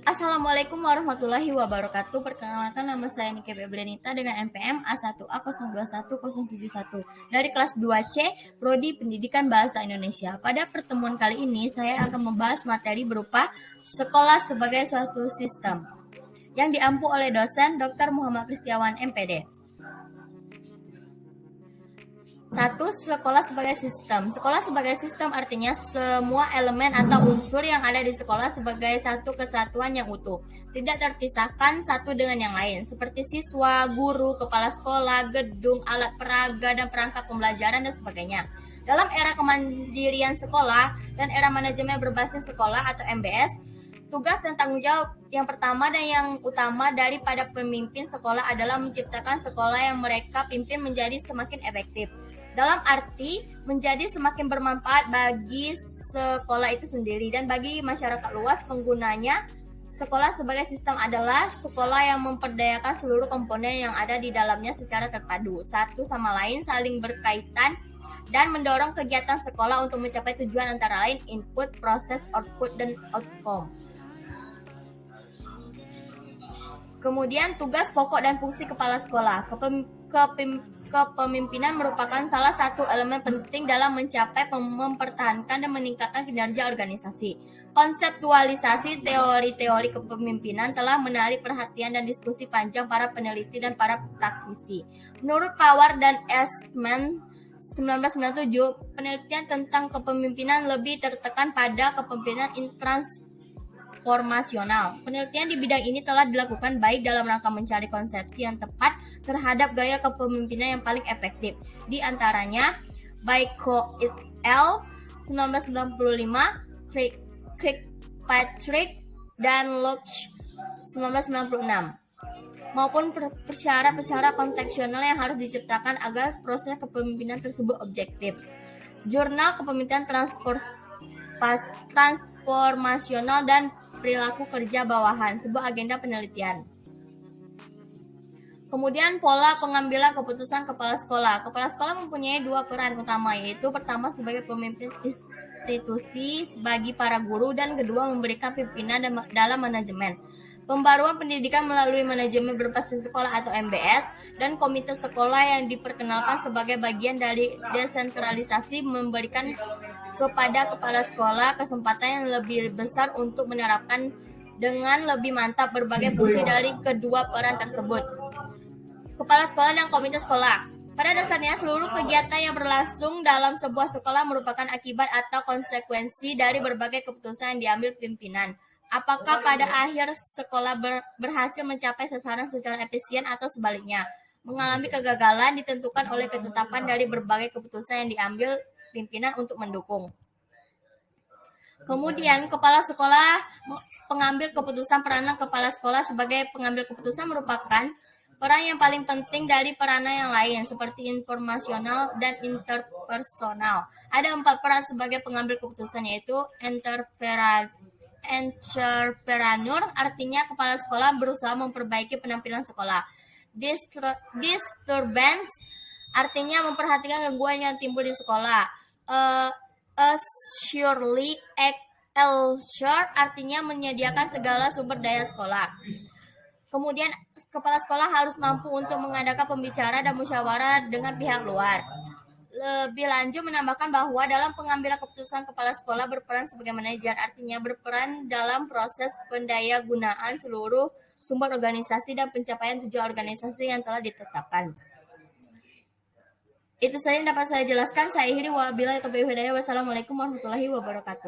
Assalamualaikum warahmatullahi wabarakatuh. Perkenalkan, nama saya Nike Beblenita dengan NPM A1A021-071 dari kelas 2C Prodi Pendidikan Bahasa Indonesia. Pada pertemuan kali ini saya akan membahas materi berupa sekolah sebagai suatu sistem yang diampu oleh dosen Dr. Muhammad Kristiawan MPD. 1. Sekolah sebagai sistem. Sekolah sebagai sistem artinya semua elemen atau unsur yang ada di sekolah sebagai satu kesatuan yang utuh, tidak terpisahkan satu dengan yang lain, seperti siswa, guru, kepala sekolah, gedung, alat peraga, dan perangkat pembelajaran, dan sebagainya. Dalam era kemandirian sekolah dan era manajemen berbasis sekolah atau MBS, tugas dan tanggung jawab yang pertama dan yang utama daripada pemimpin sekolah adalah menciptakan sekolah yang mereka pimpin menjadi semakin efektif. Dalam arti menjadi semakin bermanfaat bagi sekolah itu sendiri dan bagi masyarakat luas penggunanya. Sekolah sebagai sistem adalah sekolah yang memperdayakan seluruh komponen yang ada di dalamnya secara terpadu, satu sama lain saling berkaitan, dan mendorong kegiatan sekolah untuk mencapai tujuan antara lain input, proses, output, dan outcome. Kemudian tugas pokok dan fungsi kepala sekolah. Kepemimpinan merupakan salah satu elemen penting dalam mencapai, mempertahankan, dan meningkatkan kinerja organisasi. Konseptualisasi teori-teori kepemimpinan telah menarik perhatian dan diskusi panjang para peneliti dan para praktisi. Menurut Power dan Eastman 1997, penelitian tentang kepemimpinan lebih tertekan pada kepemimpinan transformasional. Penelitian di bidang ini telah dilakukan baik dalam rangka mencari konsepsi yang tepat terhadap gaya kepemimpinan yang paling efektif. Di antaranya, Baiko et al. 1995, Kirkpatrick dan Loach 1996, maupun persyarat-persyarat kontekstual yang harus diciptakan agar proses kepemimpinan tersebut objektif. Jurnal Kepemimpinan Transformasional dan Perilaku Kerja Bawahan, sebuah agenda penelitian. Kemudian pola pengambilan keputusan kepala sekolah. Kepala sekolah mempunyai dua peran utama, yaitu pertama sebagai pemimpin institusi bagi para guru, dan kedua memberikan pimpinan dalam manajemen. Pembaruan pendidikan melalui manajemen berbasis sekolah atau MBS dan komite sekolah yang diperkenalkan sebagai bagian dari desentralisasi memberikan kepada kepala sekolah kesempatan yang lebih besar untuk menerapkan dengan lebih mantap berbagai fungsi dari kedua peran tersebut. Kepala sekolah dan komite sekolah. Pada dasarnya, seluruh kegiatan yang berlangsung dalam sebuah sekolah merupakan akibat atau konsekuensi dari berbagai keputusan yang diambil pimpinan. Apakah pada akhir sekolah berhasil mencapai sasaran secara efisien atau sebaliknya, mengalami kegagalan ditentukan oleh ketetapan dari berbagai keputusan yang diambil pimpinan untuk mendukung. Kemudian, kepala sekolah pengambil keputusan. Peranan kepala sekolah sebagai pengambil keputusan merupakan peran yang paling penting dari peranan yang lain, seperti informasional dan interpersonal. Ada 4 peran sebagai pengambil keputusan, yaitu entrepreneur, artinya kepala sekolah berusaha memperbaiki penampilan sekolah. Disturbance, artinya memperhatikan gangguan yang timbul di sekolah. Surely Elsure, artinya menyediakan segala sumber daya sekolah. Kemudian, kepala sekolah harus mampu untuk mengadakan pembicaraan dan musyawarah dengan pihak luar. Lebih lanjut menambahkan bahwa dalam pengambilan keputusan, kepala sekolah berperan sebagai manajer, artinya berperan dalam proses pendayagunaan seluruh sumber organisasi dan pencapaian tujuan organisasi yang telah ditetapkan. Itu saja yang dapat saya jelaskan. Saya akhiri, wabillahi taufiq wal hidayah. Wassalamualaikum warahmatullahi wabarakatuh.